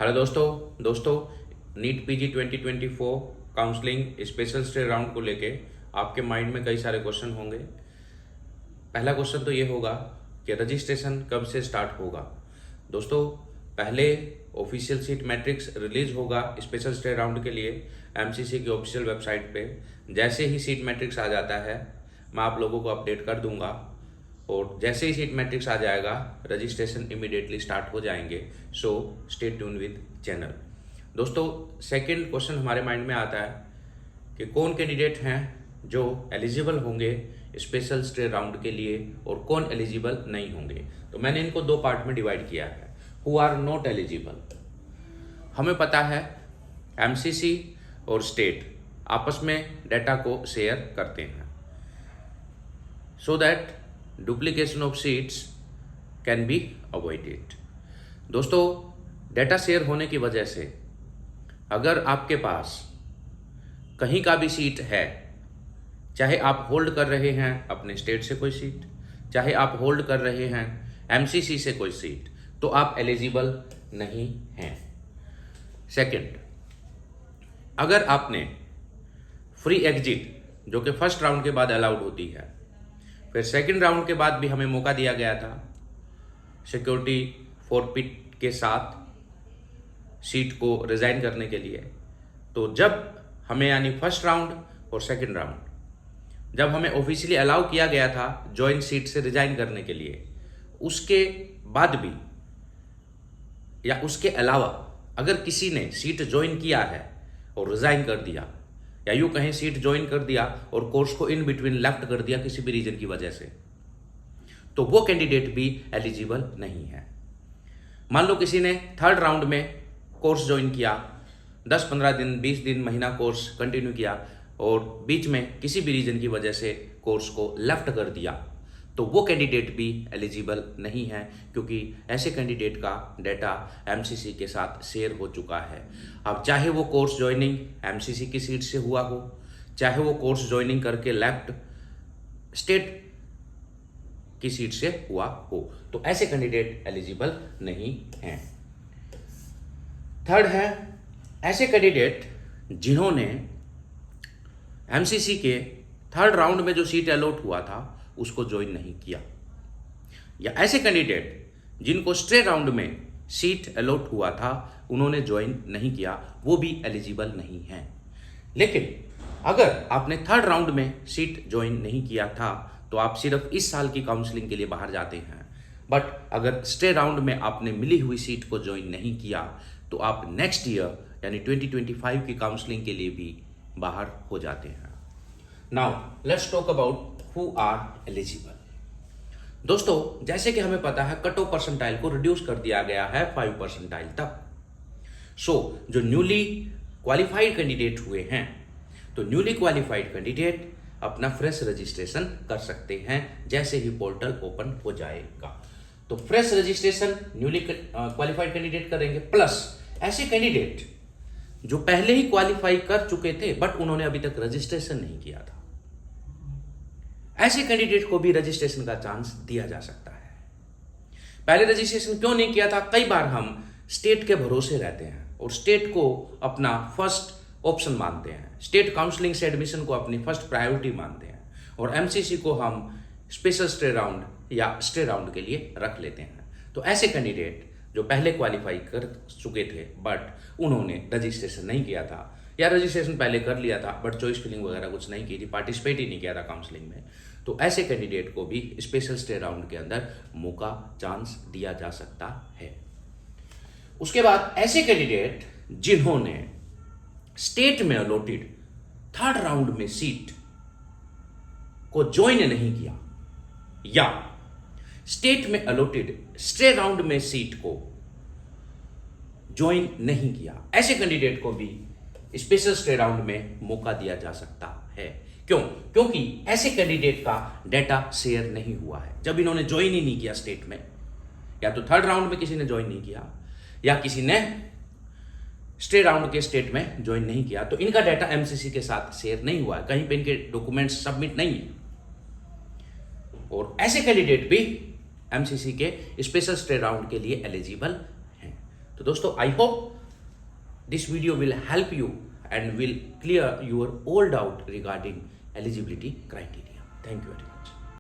Hello दोस्तों NEET PG 2024 counselling special stray round को लेके आपके माइंड में कई सारे क्वेश्चन होंगे। पहला क्वेश्चन तो ये होगा कि रजिस्ट्रेशन कब से स्टार्ट होगा। दोस्तों, पहले ऑफिशियल सीट मैट्रिक्स रिलीज होगा स्पेशल स्टे राउंड के लिए एमसीसी की ऑफिशियल वेबसाइट पे। जैसे ही सीट मैट्रिक्स आ जाता है मैं आप लोगों को अपडेट कर दूंगा, और जैसे ही सीट मैट्रिक्स आ जाएगा रजिस्ट्रेशन इमीडिएटली स्टार्ट हो जाएंगे। So stay tune with channel. दोस्तों, सेकंड क्वेश्चन हमारे माइंड में आता है कि कौन कैंडिडेट हैं जो एलिजिबल होंगे स्पेशल स्टे राउंड के लिए और कौन एलिजिबल नहीं होंगे। तो मैंने इनको दो पार्ट में डिवाइड किया है। हु आर नॉट एलिजिबल, हमें पता है एमसीसी और स्टेट आपस में डाटा को शेयर करते हैं so that duplication of seats can be avoided. दोस्तों, डाटा शेयर होने की वजह से अगर आपके पास कहीं का भी सीट है, चाहे आप होल्ड कर रहे हैं अपने स्टेट से कोई सीट, चाहे आप होल्ड कर रहे हैं एमसीसी से कोई सीट, तो आप एलिजिबल नहीं हैं। सेकंड, अगर आपने फ्री एग्जिट जो कि फर्स्ट राउंड के बाद अलाउड होती है, फिर सेकंड राउंड के बाद भी हमें मौका दिया गया था सिक्योरिटी फॉरफिट के साथ सीट को रिजाइन करने के लिए, तो जब हमें यानी फर्स्ट राउंड और सेकंड राउंड जब हमें ऑफिशियली अलाउ किया गया था जॉइंट सीट से रिजाइन करने के लिए, उसके बाद भी या उसके अलावा अगर किसी ने सीट ज्वाइन किया है और रिजाइन कर दिया, या यूं कहें सीट ज्वाइन कर दिया और कोर्स को इन बिटवीन लेफ्ट कर दिया किसी भी रीजन की वजह से, तो वो कैंडिडेट भी एलिजिबल नहीं है। मान लो किसी ने थर्ड राउंड में कोर्स ज्वाइन किया, 10-15 दिन 20 दिन महीना कोर्स कंटिन्यू किया और बीच में किसी भी रीजन की वजह से कोर्स को लेफ्ट कर दिया, तो वो कैंडिडेट भी एलिजिबल नहीं है, क्योंकि ऐसे कैंडिडेट का डाटा एमसीसी के साथ शेयर हो चुका है। अब चाहे वो कोर्स ज्वाइनिंग एमसीसी की सीट से हुआ हो, चाहे वो कोर्स ज्वाइनिंग करके लेफ्ट स्टेट की सीट से हुआ हो, तो ऐसे कैंडिडेट एलिजिबल नहीं हैं। थर्ड है ऐसे कैंडिडेट जिन्होंने एमसीसी के थर्ड राउंड में जो सीट अलॉट हुआ था उसको ज्वाइन नहीं किया, या ऐसे कैंडिडेट जिनको स्टे राउंड में सीट अलॉट हुआ था उन्होंने ज्वाइन नहीं किया, वो भी एलिजिबल नहीं है। लेकिन अगर आपने थर्ड राउंड में सीट ज्वाइन नहीं किया था तो आप सिर्फ इस साल की काउंसलिंग के लिए बाहर जाते हैं, बट अगर स्टे राउंड में आपने मिली हुई सीट को ज्वाइन नहीं किया तो आप नेक्स्ट ईयर यानी 2025 की काउंसलिंग के लिए भी बाहर हो जाते हैं। Now let's talk about who are eligible. दोस्तों, जैसे कि हमें पता है कट ऑफ परसेंटाइल को रिड्यूस कर दिया गया है 5 परसेंटाइल तक। सो जो न्यूली क्वालिफाइड कैंडिडेट हुए हैं, तो न्यूली क्वालिफाइड कैंडिडेट अपना फ्रेश रजिस्ट्रेशन कर सकते हैं जैसे ही पोर्टल ओपन हो जाएगा। तो fresh registration newly qualified candidate करेंगे, प्लस ऐसे कैंडिडेट जो पहले ही क्वालिफाई कर चुके थे बट उन्होंने अभी तक रजिस्ट्रेशन नहीं किया था, ऐसे कैंडिडेट को भी रजिस्ट्रेशन का चांस दिया जा सकता है। पहले रजिस्ट्रेशन क्यों नहीं किया था? कई बार हम स्टेट के भरोसे रहते हैं और स्टेट को अपना फर्स्ट ऑप्शन मानते हैं, स्टेट काउंसलिंग से एडमिशन को अपनी फर्स्ट प्रायोरिटी मानते हैं, और एमसीसी को हम स्पेशल स्टे राउंड या स्टे राउंड के लिए रख लेते हैं। तो ऐसे कैंडिडेट जो पहले क्वालिफाई कर चुके थे बट उन्होंने रजिस्ट्रेशन नहीं किया था, या रजिस्ट्रेशन पहले कर लिया था बट चॉइस फिलिंग वगैरह कुछ नहीं की थी, पार्टिसिपेट ही नहीं किया था काउंसलिंग में, तो ऐसे कैंडिडेट को भी स्पेशल स्टे राउंड के अंदर मौका चांस दिया जा सकता है। उसके बाद ऐसे कैंडिडेट जिन्होंने स्टेट में अलॉटेड थर्ड राउंड में सीट को ज्वाइन नहीं किया, या स्टेट में अलॉटेड स्टे राउंड में सीट को ज्वाइन नहीं किया, ऐसे कैंडिडेट को भी स्पेशल स्टे राउंड में मौका दिया जा सकता है। क्यों? क्योंकि ऐसे कैंडिडेट का डाटा शेयर नहीं हुआ है। जब इन्होंने ज्वाइन ही नहीं किया स्टेट में, या तो थर्ड राउंड में किसी ने ज्वाइन नहीं किया या किसी ने स्टे राउंड के स्टेट में ज्वाइन नहीं किया, तो इनका डाटा एमसीसी के साथ शेयर नहीं हुआ है, कहीं पे इनके डॉक्यूमेंट्स सबमिट नहीं है, और ऐसे कैंडिडेट भी एमसीसी के स्पेशल स्टे राउंड के लिए एलिजिबल हैं। तो तो दोस्तों I hope this video will help you and will clear your all doubt regarding eligibility criteria. Thank you very much.